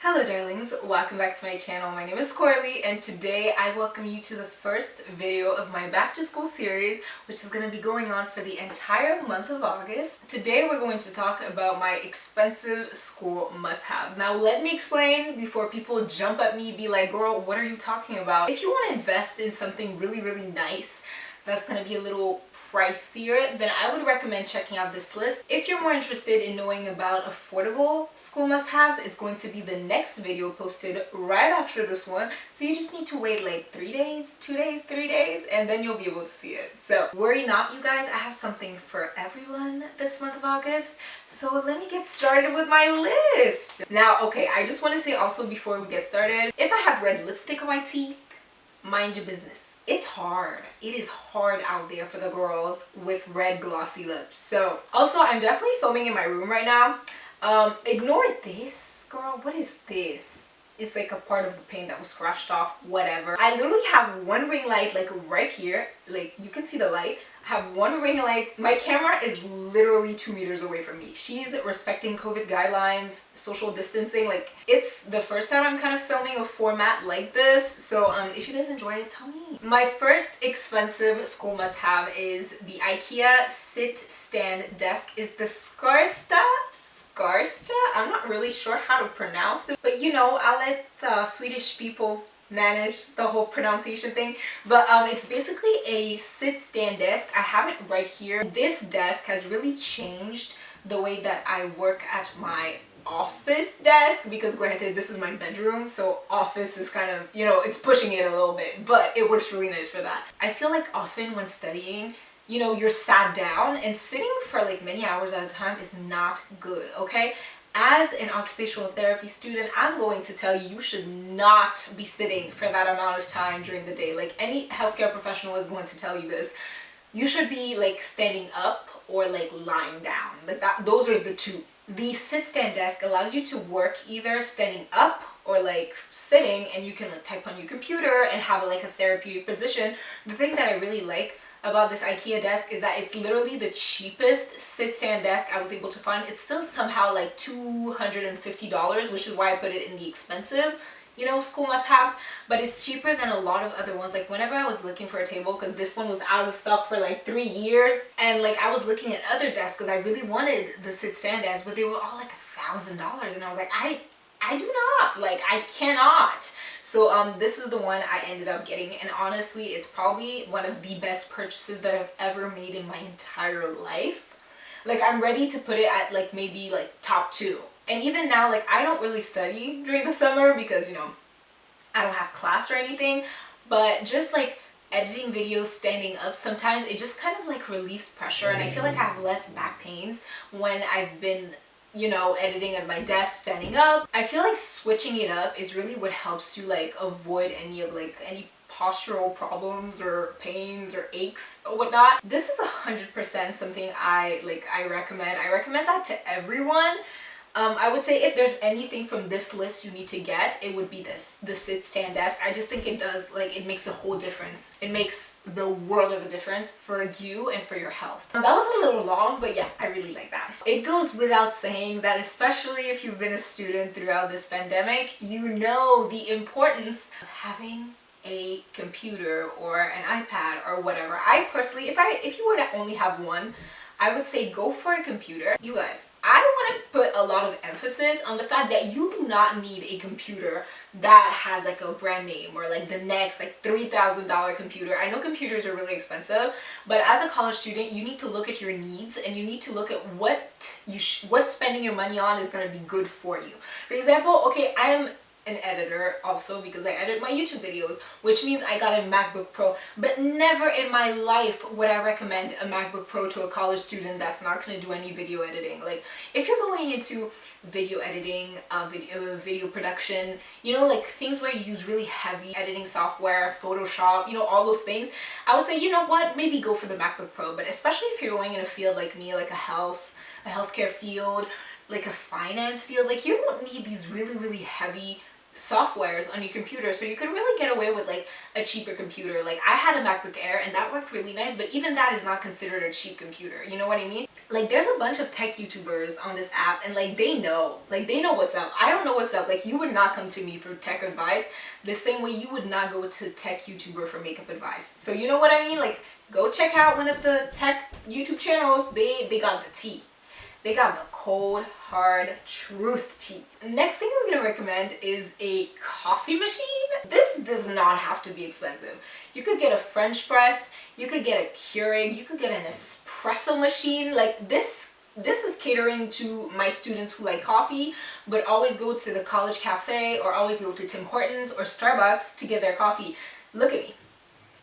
Hello darlings, welcome back to my channel. My name is Coralie and today I welcome you to the first video of my back to school series, which is going to be going on for the entire month of August. Today we're going to talk about my expensive school must-haves. Now let me explain before people jump at me, be like, girl, what are you talking about? If you want to invest in something really nice that's going to be a little pricier, then I would recommend checking out this list. If you're more interested in knowing about affordable school must-haves, it's going to be the next video posted right after this one. So you just need to wait like 3 days, 2 days, 3 days, and then you'll be able to see it. So worry not, you guys, I have something for everyone this month of August. So let me get started with my list. Now, okay, I just want to say also before we get started, if I have red lipstick on my teeth, mind your business. It's hard. It is hard out there for the girls with red glossy lips. So also I'm definitely filming in my room right now. Ignore this, girl. What is this? It's like a part of the paint that was scratched off, whatever. I literally have one ring light like right here. Like you can see the light. I have one ring light. My camera is literally 2 meters away from me. She's respecting COVID guidelines, social distancing. Like it's the first time I'm kind of filming a format like this. So if you guys enjoy it, tell me. My first expensive school must-have is the IKEA sit-stand desk. Is the Skarsta? I'm not really sure how to pronounce it, but you know, I'll let Swedish people manage the whole pronunciation thing. But it's basically a sit-stand desk. I have it right here. This desk has really changed the way that I work at my office desk, because granted this is my bedroom, so office is kind of, you know, it's pushing it a little bit, but it works really nice for that. I feel like often when studying, you know, you're sat down, and sitting for like many hours at a time is not good, okay? As an occupational therapy student, I'm going to tell you, you should not be sitting for that amount of time during the day. Like any healthcare professional is going to tell you this. You should be like standing up or like lying down. Like that, those are the two. The sit-stand desk allows you to work either standing up or like sitting, and you can like type on your computer and have like a therapeutic position. The thing that I really like about this IKEA desk is that it's literally the cheapest sit-stand desk I was able to find. It's still somehow like $250, which is why I put it in the expensive, you know, school must-haves, but it's cheaper than a lot of other ones. Like whenever I was looking for a table, because this one was out of stock for like 3 years, and like I was looking at other desks because I really wanted the sit-stand desk, but they were all like $1,000, and I was like, I do not, like I cannot. So this is the one I ended up getting, and honestly it's probably one of the best purchases that I've ever made in my entire life. Like I'm ready to put it at like maybe like top 2. And even now, like I don't really study during the summer because, you know, I don't have class or anything, but just like editing videos standing up, sometimes it just kind of like relieves pressure, and I feel like I have less back pains when I've been, you know, editing at my desk standing up. I feel like switching it up is really what helps you like avoid any of like any postural problems or pains or aches or whatnot. This is 100% something I recommend. I recommend that to everyone. I would say if there's anything from this list you need to get, it would be this, the sit-stand desk. I just think it does, like, it makes the whole difference. It makes the world of a difference for you and for your health. That was a little long, but yeah, I really like that. It goes without saying that especially if you've been a student throughout this pandemic, you know the importance of having a computer or an iPad or whatever. I personally, if you were to only have one, I would say go for a computer. You guys, I want to put a lot of emphasis on the fact that you do not need a computer that has like a brand name or like the next like $3,000 computer. I know computers are really expensive, but as a college student, you need to look at your needs, and you need to look at what spending your money on is going to be good for you. For example, okay, I am an editor also because I edit my YouTube videos, which means I got a MacBook Pro, but never in my life would I recommend a MacBook Pro to a college student that's not going to do any video editing. Like if you're going into video editing, video production, you know, like things where you use really heavy editing software, Photoshop, you know, all those things, I would say, you know what, maybe go for the MacBook Pro. But especially if you're going in a field like me, like a healthcare field, like a finance field, like you don't need these really heavy softwares on your computer, so you could really get away with like a cheaper computer. Like I had a MacBook Air and that worked really nice, but even that is not considered a cheap computer, you know what I mean? Like there's a bunch of tech YouTubers on this app and like they know what's up. I don't know what's up. Like you would not come to me for tech advice the same way you would not go to tech YouTuber for makeup advice. So you know what I mean? Like go check out one of the tech YouTube channels. They got the tea. They got the cold, hard truth tea. Next thing I'm gonna recommend is a coffee machine. This does not have to be expensive. You could get a French press, you could get a Keurig, you could get an espresso machine. Like this is catering to my students who like coffee, but always go to the college cafe or always go to Tim Hortons or Starbucks to get their coffee. Look at me.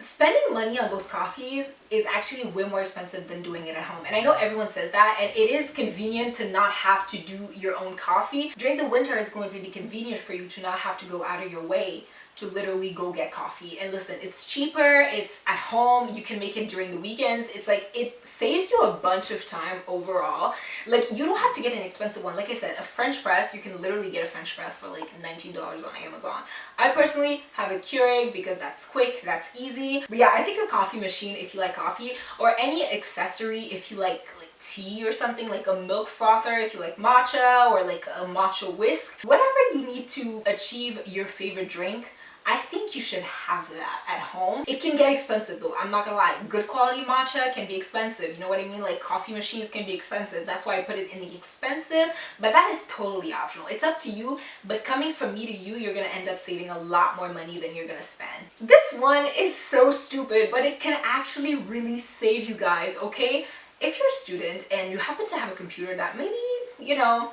Spending money on those coffees is actually way more expensive than doing it at home. And I know everyone says that, and it is convenient to not have to do your own coffee. During the winter, it's going to be convenient for you to not have to go out of your way to literally go get coffee. And listen, it's cheaper, it's at home, you can make it during the weekends. It's like, it saves you a bunch of time overall. Like you don't have to get an expensive one. Like I said, a French press, you can literally get a French press for like $19 on Amazon. I personally have a Keurig because that's quick, that's easy. But yeah, I think a coffee machine if you like coffee, or any accessory if you like tea or something, like a milk frother if you like matcha, or like a matcha whisk. Whatever you need to achieve your favorite drink, I think you should have that at home. It can get expensive though, I'm not gonna lie. Good quality matcha can be expensive, you know what I mean? Like coffee machines can be expensive. That's why I put it in the expensive, but that is totally optional. It's up to you, but coming from me to you, you're gonna end up saving a lot more money than you're gonna spend. This one is so stupid, but it can actually really save you guys, okay? If you're a student and you happen to have a computer that maybe, you know,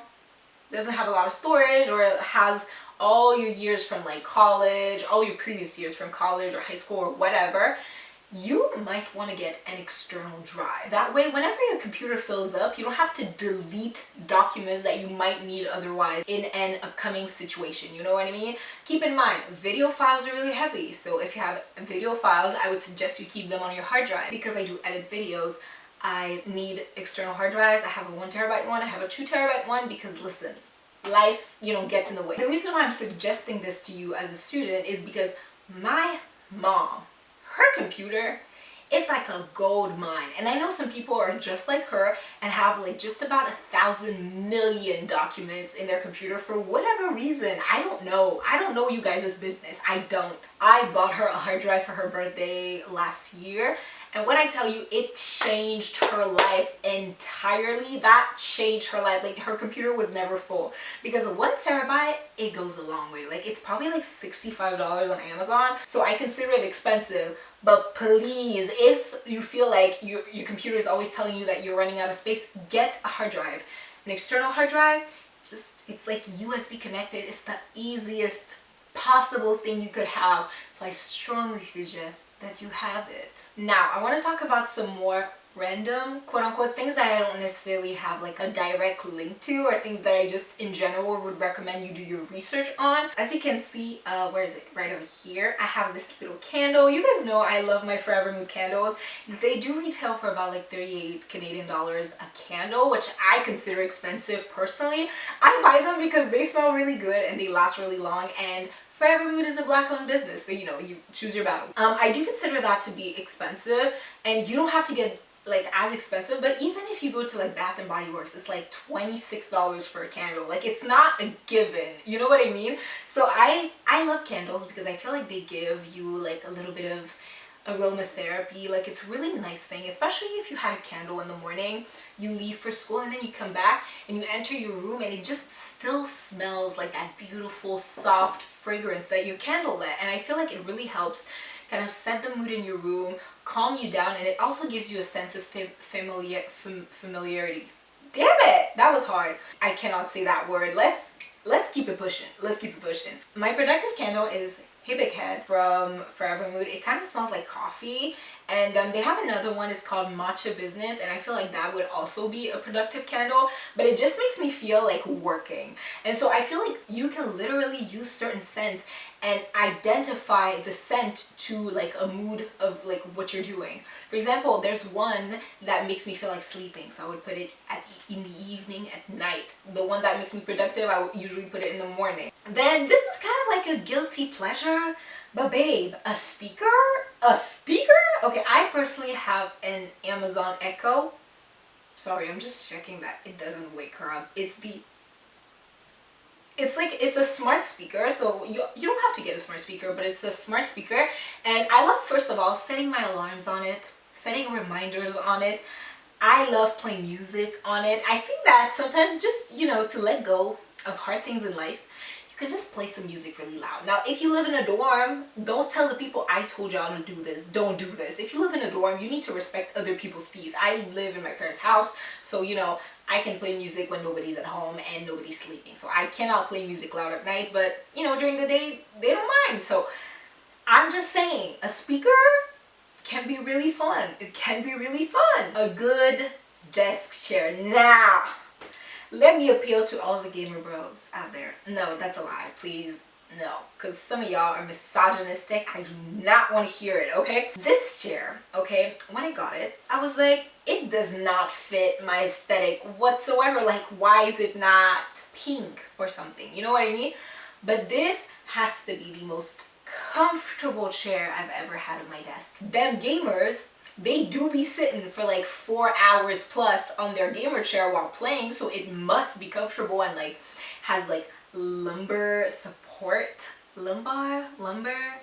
doesn't have a lot of storage, or has all your years from like college, all your previous years from college or high school or whatever, you might want to get an external drive. That way, whenever your computer fills up, you don't have to delete documents that you might need otherwise in an upcoming situation, you know what I mean? Keep in mind, video files are really heavy, so if you have video files, I would suggest you keep them on your hard drive. Because I do edit videos, I need external hard drives. I have a 1 terabyte one, I have a 2 terabyte one, because listen, life, you know, gets in the way. The reason why I'm suggesting this to you as a student is because my mom, her computer, it's like a gold mine. And I know some people are just like her and have like just about 1,000 million documents in their computer for whatever reason. I don't know you guys' business. I don't. I bought her a hard drive for her birthday last year. And when I tell you, it changed her life entirely. That changed her life. Like her computer was never full, because 1 terabyte, it goes a long way. Like it's probably like $65 on Amazon. So I consider it expensive, but please, if you feel like your computer is always telling you that you're running out of space, get a hard drive. An external hard drive, it's like USB connected. It's the easiest possible thing you could have. So I strongly suggest that you have it. Now, I want to talk about some more random, quote-unquote, things that I don't necessarily have like a direct link to, or things that I just in general would recommend you do your research on. As you can see, where is it? Right over here. I have this little candle. You guys know I love my Forever Mood candles. They do retail for about like 38 Canadian dollars a candle, which I consider expensive personally. I buy them because they smell really good and they last really long, and Forever Mood is a black-owned business, so you know, you choose your battles. I do consider that to be expensive, and you don't have to get like as expensive, but even if you go to like Bath and Body Works, it's like $26 for a candle. Like it's not a given, you know what I mean? So I love candles because I feel like they give you like a little bit of aromatherapy. Like it's a really nice thing, especially if you had a candle in the morning, you leave for school and then you come back and you enter your room and it just still smells like that beautiful soft fragrance that your candle lit. And I feel like it really helps kind of set the mood in your room, calm you down, and it also gives you a sense of familiarity. Damn it, that was hard. I cannot say that word. Let's keep it pushing. Let's keep it pushing. My productive candle is Hey Big Head from Forever Mood. It kind of smells like coffee, and they have another one. It's called Matcha Business, and I feel like that would also be a productive candle, but it just makes me feel like working. And so I feel like you can literally use certain scents and identify the scent to like a mood of like what you're doing. For example, there's one that makes me feel like sleeping, so I would put it in the evening, at night. The one that makes me productive, I would usually put it in the morning. Then this is kind of like a guilty pleasure, but babe, a speaker? A speaker? Okay, I personally have an Amazon Echo. Sorry, I'm just checking that it doesn't wake her up. It's a smart speaker, so you don't have to get a smart speaker, but it's a smart speaker. And I love, first of all, setting my alarms on it, setting reminders on it. I love playing music on it. I think that sometimes just, you know, to let go of hard things in life, you can just play some music really loud. Now, if you live in a dorm, don't tell the people I told y'all to do this. Don't do this. If you live in a dorm, you need to respect other people's peace. I live in my parents' house, so, you know, I can play music when nobody's at home and nobody's sleeping. So I cannot play music loud at night, but, you know, during the day, they don't mind. So I'm just saying, a speaker can be really fun. It can be really fun. A good desk chair. Now, let me appeal to all the gamer bros out there. No, that's a lie. Please, no. Because some of y'all are misogynistic. I do not want to hear it, okay? This chair, okay, when I got it, I was like, it does not fit my aesthetic whatsoever. Like, why is it not pink or something? You know what I mean? But this has to be the most comfortable chair I've ever had at my desk. Them gamers, they do be sitting for like 4 hours plus on their gamer chair while playing, so it must be comfortable and like has like lumbar support. Lumbar? Lombaire?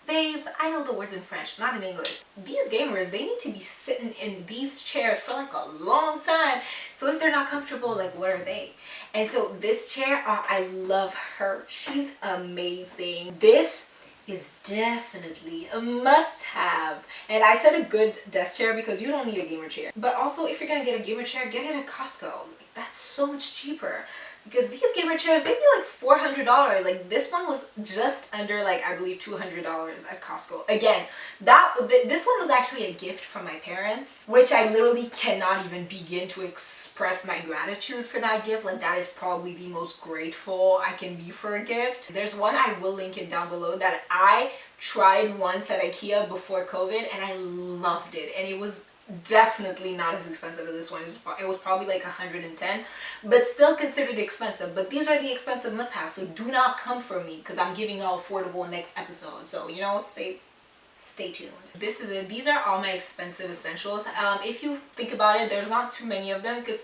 Babes, I know the words in French, not in English. These gamers, they need to be sitting in these chairs for like a long time. So if they're not comfortable, like what are they? And so this chair, I love her. She's amazing. This is definitely a must-have. And I said a good desk chair because you don't need a gamer chair. But also, if you're gonna get a gamer chair, get it at Costco. Like, that's so much cheaper. Because these gamer chairs, they'd be like $400. Like, this one was just under, like, I believe $200 at Costco. Again, this one was actually a gift from my parents, which I literally cannot even begin to express my gratitude for that gift. Like, that is probably the most grateful I can be for a gift. There's one, I will link it down below, that I tried once at IKEA before COVID, and I loved it. And it was definitely not as expensive as this one. It was probably like 110, but still considered expensive. But these are the expensive must-haves, so do not come for me because I'm giving y'all affordable next episode. So, you know, stay tuned. This is it. These are all my expensive essentials. If you think about it, there's not too many of them because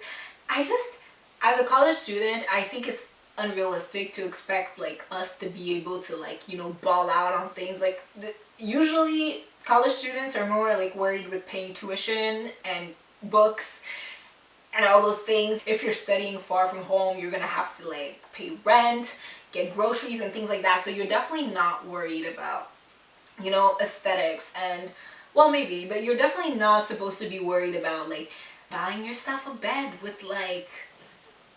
I just, as a college student, I think it's unrealistic to expect like us to be able to, like, you know, ball out on things. Like, usually college students are more like worried with paying tuition and books and all those things. If you're studying far from home, you're gonna have to like pay rent, get groceries and things like that. So you're definitely not worried about, you know, aesthetics. And, well, maybe, but you're definitely not supposed to be worried about like buying yourself a bed with like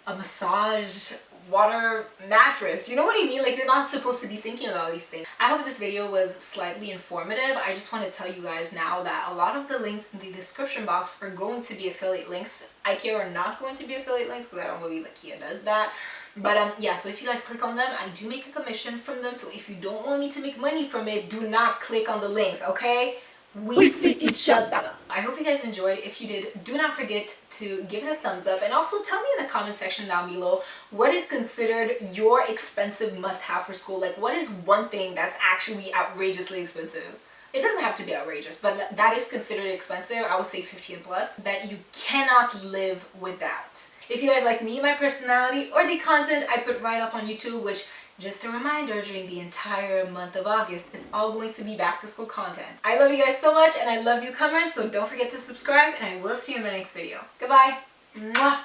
a massage water mattress. You know what I mean? Like, you're not supposed to be thinking about these things. I hope this video was slightly informative. I just want to tell you guys now that a lot of the links in the description box are going to be affiliate links. IKEA are not going to be affiliate links because I don't believe IKEA does that. But yeah, so if you guys click on them, I do make a commission from them. So if you don't want me to make money from it, do not click on the links, okay? We see each other. I hope you guys enjoyed. If you did, do not forget to give it a thumbs up, and also tell me in the comment section down below what is considered your expensive must-have for school. Like, what is one thing that's actually outrageously expensive? It doesn't have to be outrageous, but that is considered expensive. I would say 15 plus, that you cannot live without. If you guys like me, my personality, or the content I put right up on YouTube, which, just a reminder, during the entire month of August is all going to be back to school content. I love you guys so much, and I love newcomers, so don't forget to subscribe, and I will see you in my next video. Goodbye. Mwah.